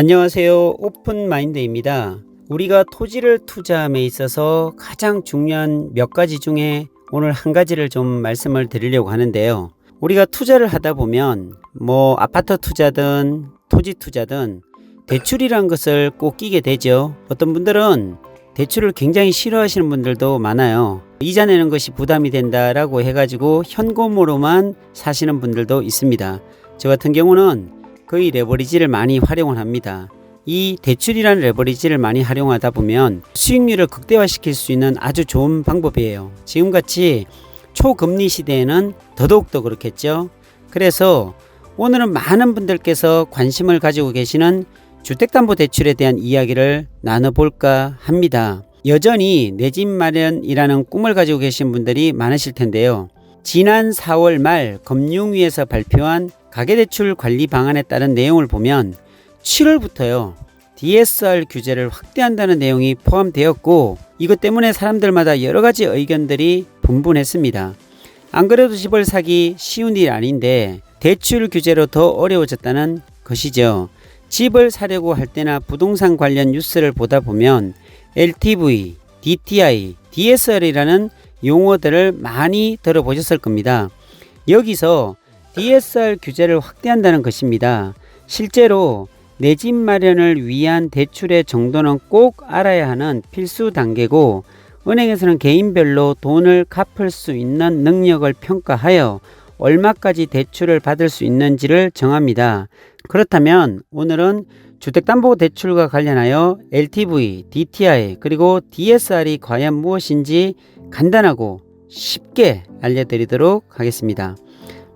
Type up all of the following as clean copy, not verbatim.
안녕하세요. 오픈마인드입니다. 우리가 토지를 투자함에 있어서 가장 중요한 몇 가지 중에 오늘 한 가지를 좀 말씀을 드리려고 하는데요. 우리가 투자를 하다 보면 아파트 투자든 토지 투자든 대출이란 것을 꼭 끼게 되죠. 어떤 분들은 대출을 굉장히 싫어하시는 분들도 많아요. 이자 내는 것이 부담이 된다라고 해가지고 현금으로만 사시는 분들도 있습니다. 저 같은 경우는 거의 레버리지를 많이 활용을 합니다. 이 대출이라는 레버리지를 많이 활용하다 보면 수익률을 극대화시킬 수 있는 아주 좋은 방법이에요. 지금같이 초금리 시대에는 더더욱더 그렇겠죠. 그래서 오늘은 많은 분들께서 관심을 가지고 계시는 주택담보대출에 대한 이야기를 나눠볼까 합니다. 여전히 내 집 마련이라는 꿈을 가지고 계신 분들이 많으실 텐데요. 지난 4월 말 금융위에서 발표한 가계대출 관리 방안에 따른 내용을 보면 7월부터요 DSR 규제를 확대한다는 내용이 포함되었고, 이것 때문에 사람들마다 여러가지 의견들이 분분했습니다. 안 그래도 집을 사기 쉬운 일이 아닌데 대출 규제로 더 어려워졌다는 것이죠. 집을 사려고 할 때나 부동산 관련 뉴스를 보다 보면 LTV, DTI, DSR이라는 용어들을 많이 들어보셨을 겁니다. 여기서 DSR 규제를 확대한다는 것입니다. 실제로 내 집 마련을 위한 대출의 정도는 꼭 알아야 하는 필수 단계고, 은행에서는 개인별로 돈을 갚을 수 있는 능력을 평가하여 얼마까지 대출을 받을 수 있는지를 정합니다. 그렇다면 오늘은 주택담보대출과 관련하여 LTV, DTI 그리고 DSR이 과연 무엇인지 간단하고 쉽게 알려드리도록 하겠습니다.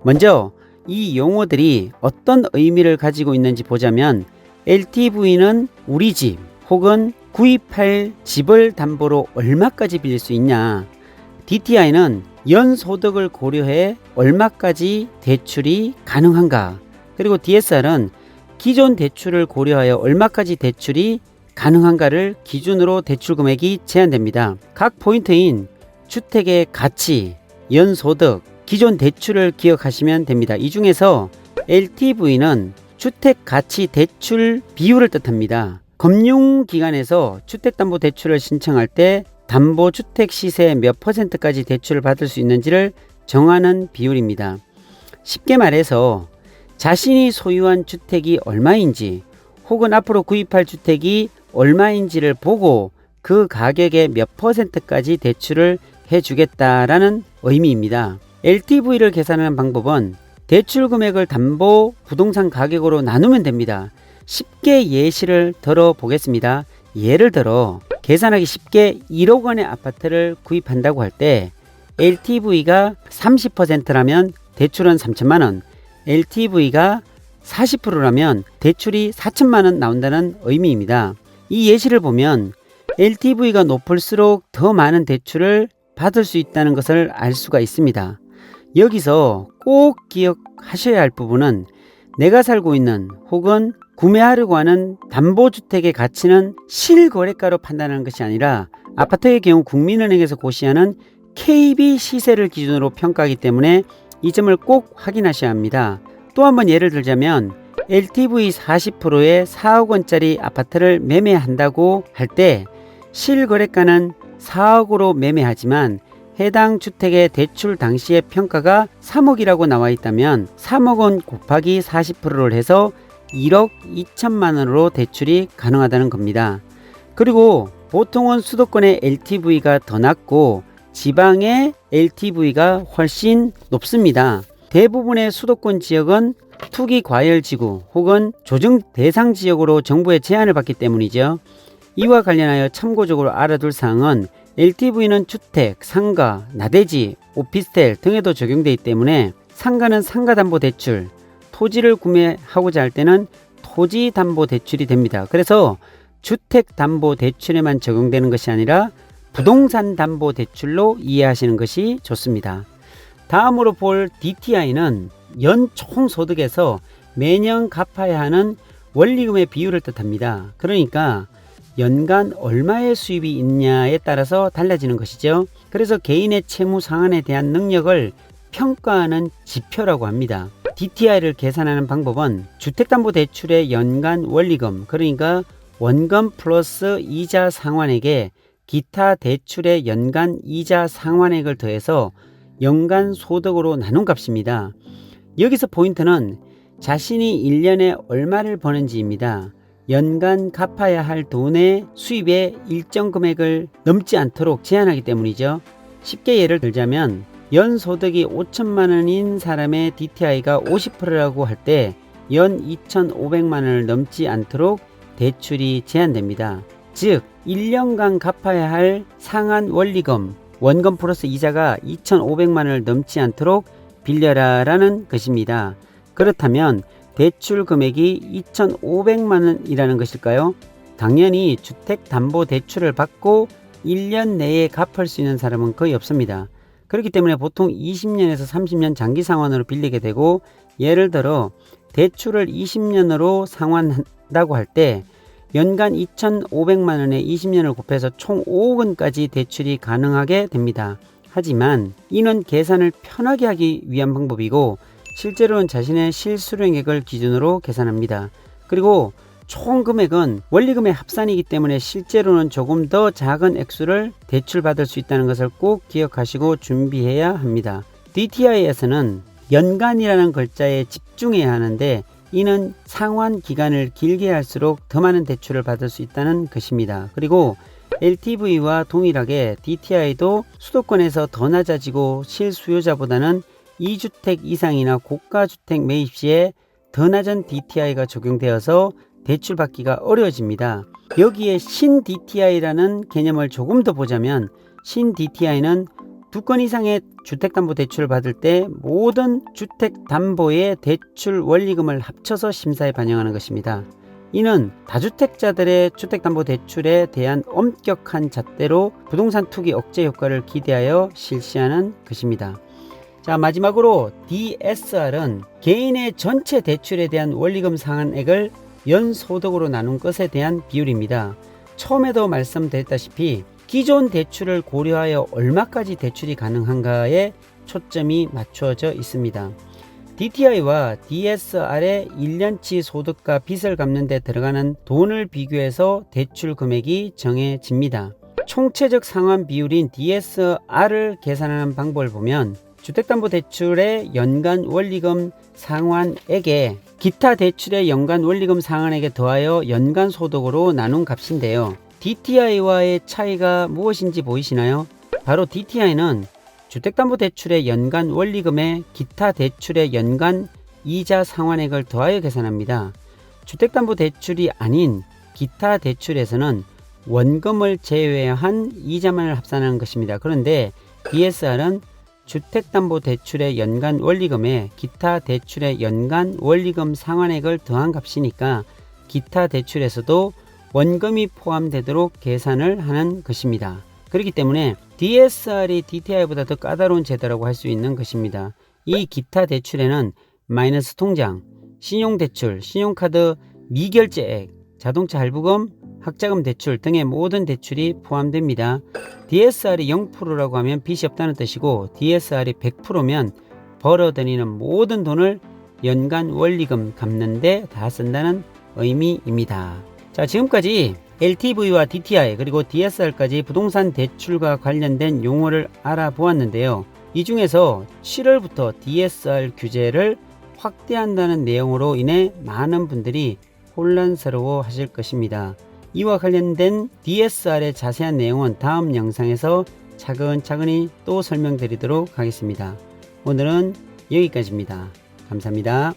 먼저 이 용어들이 어떤 의미를 가지고 있는지 보자면, LTV는 우리 집 혹은 구입할 집을 담보로 얼마까지 빌릴 수 있냐, DTI는 연소득을 고려해 얼마까지 대출이 가능한가, 그리고 DSR은 기존 대출을 고려하여 얼마까지 대출이 가능한가를 기준으로 대출 금액이 제한됩니다. 각 포인트인 주택의 가치, 연소득, 기존 대출을 기억하시면 됩니다. 이 중에서 LTV는 주택 가치 대출 비율을 뜻합니다. 금융기관에서 주택담보대출을 신청할 때 담보주택 시세 몇 %까지 대출을 받을 수 있는지를 정하는 비율입니다. 쉽게 말해서 자신이 소유한 주택이 얼마인지 혹은 앞으로 구입할 주택이 얼마인지를 보고 그 가격의 몇 %까지 대출을 해주겠다라는 의미입니다. LTV를 계산하는 방법은 대출 금액을 담보 부동산 가격으로 나누면 됩니다. 쉽게 예시를 들어보겠습니다. 예를 들어 계산하기 쉽게 1억 원의 아파트를 구입한다고 할 때 LTV가 30%라면 대출은 3천만 원, LTV가 40%라면 대출이 4천만 원 나온다는 의미입니다. 이 예시를 보면 LTV가 높을수록 더 많은 대출을 받을 수 있다는 것을 알 수가 있습니다. 여기서 꼭 기억하셔야 할 부분은 내가 살고 있는 혹은 구매하려고 하는 담보주택의 가치는 실거래가로 판단하는 것이 아니라 아파트의 경우 국민은행에서 고시하는 KB 시세를 기준으로 평가하기 때문에 이 점을 꼭 확인하셔야 합니다. 또 한번 예를 들자면 LTV 40%의 4억 원짜리 아파트를 매매한다고 할 때 실거래가는 4억으로 매매하지만 해당 주택의 대출 당시의 평가가 3억이라고 나와 있다면 3억 원 곱하기 40%를 해서 1억 2천만 원으로 대출이 가능하다는 겁니다. 그리고 보통은 수도권의 LTV가 더 낮고 지방의 LTV가 훨씬 높습니다. 대부분의 수도권 지역은 투기 과열 지구 혹은 조정 대상 지역으로 정부의 제한을 받기 때문이죠. 이와 관련하여 참고적으로 알아둘 사항은 LTV는 주택, 상가, 나대지, 오피스텔 등에도 적용되기 때문에 상가는 상가담보대출, 토지를 구매하고자 할 때는 토지담보대출이 됩니다. 그래서 주택담보대출에만 적용되는 것이 아니라 부동산담보대출로 이해하시는 것이 좋습니다. 다음으로 볼 DTI는 연 총소득에서 매년 갚아야 하는 원리금의 비율을 뜻합니다. 그러니까 연간 얼마의 수입이 있냐에 따라서 달라지는 것이죠. 그래서 개인의 채무 상환에 대한 능력을 평가하는 지표라고 합니다. DTI를 계산하는 방법은 주택담보대출의 연간 원리금, 그러니까 원금 플러스 이자 상환액에 기타 대출의 연간 이자 상환액을 더해서 연간 소득으로 나눈 값입니다. 여기서 포인트는 자신이 1년에 얼마를 버는지입니다. 연간 갚아야 할 돈의 수입의 일정 금액을 넘지 않도록 제한하기 때문이죠. 쉽게 예를 들자면 연소득이 5천만 원인 사람의 DTI가 50%라고 할 때 연 2,500만 원을 넘지 않도록 대출이 제한됩니다. 즉 1년간 갚아야 할 상한 원리금, 원금 플러스 이자가 2,500만 원을 넘지 않도록 빌려라 라는 것입니다. 그렇다면 대출 금액이 2,500만 원이라는 것일까요? 당연히 주택담보대출을 받고 1년 내에 갚을 수 있는 사람은 거의 없습니다. 그렇기 때문에 보통 20년에서 30년 장기 상환으로 빌리게 되고, 예를 들어 대출을 20년으로 상환한다고 할 때 연간 2,500만 원에 20년을 곱해서 총 5억 원까지 대출이 가능하게 됩니다. 하지만 이는 계산을 편하게 하기 위한 방법이고 실제로는 자신의 실수령액을 기준으로 계산합니다. 그리고 총 금액은 원리금의 합산이기 때문에 실제로는 조금 더 작은 액수를 대출받을 수 있다는 것을 꼭 기억하시고 준비해야 합니다. DTI에서는 연간이라는 글자에 집중해야 하는데 이는 상환 기간을 길게 할수록 더 많은 대출을 받을 수 있다는 것입니다. 그리고 LTV와 동일하게 DTI도 수도권에서 더 낮아지고 실수요자보다는 2주택 이상이나 고가주택 매입 시에 더 낮은 DTI가 적용되어서 대출받기가 어려워집니다. 여기에 신 DTI라는 개념을 조금 더 보자면 신 DTI는 2건 이상의 주택담보대출을 받을 때 모든 주택담보의 대출 원리금을 합쳐서 심사에 반영하는 것입니다. 이는 다주택자들의 주택담보대출에 대한 엄격한 잣대로 부동산 투기 억제 효과를 기대하여 실시하는 것입니다. 자, 마지막으로 DSR은 개인의 전체 대출에 대한 원리금 상환액을 연소득으로 나눈 것에 대한 비율입니다. 처음에도 말씀드렸다시피 기존 대출을 고려하여 얼마까지 대출이 가능한가에 초점이 맞춰져 있습니다. DTI와 DSR의 1년치 소득과 빚을 갚는 데 들어가는 돈을 비교해서 대출 금액이 정해집니다. 총체적 상환 비율인 DSR을 계산하는 방법을 보면 주택담보대출의 연간 원리금 상환액에 기타 대출의 연간 원리금 상환액에 더하여 연간 소득으로 나눈 값인데요. DTI와의 차이가 무엇인지 보이시나요? 바로 DTI는 주택담보대출의 연간 원리금에 기타 대출의 연간 이자 상환액을 더하여 계산합니다. 주택담보대출이 아닌 기타 대출에서는 원금을 제외한 이자만을 합산하는 것입니다. 그런데 DSR은 주택담보대출의 연간 원리금에 기타 대출의 연간 원리금 상환액을 더한 값이니까 기타 대출에서도 원금이 포함되도록 계산을 하는 것입니다. 그렇기 때문에 DSR이 DTI보다 더 까다로운 제도라고 할 수 있는 것입니다. 이 기타 대출에는 마이너스 통장, 신용대출, 신용카드 미결제액, 자동차 할부금, 학자금 대출 등의 모든 대출이 포함됩니다. DSR이 0%라고 하면 빚이 없다는 뜻이고 DSR이 100%면 벌어들이는 모든 돈을 연간 원리금 갚는 데 다 쓴다는 의미입니다. 자, 지금까지 LTV와 DTI 그리고 DSR까지 부동산 대출과 관련된 용어를 알아보았는데요. 이 중에서 7월부터 DSR 규제를 확대한다는 내용으로 인해 많은 분들이 혼란스러워 하실 것입니다. 이와 관련된 DSR의 자세한 내용은 다음 영상에서 차근차근히 또 설명드리도록 하겠습니다. 오늘은 여기까지입니다. 감사합니다.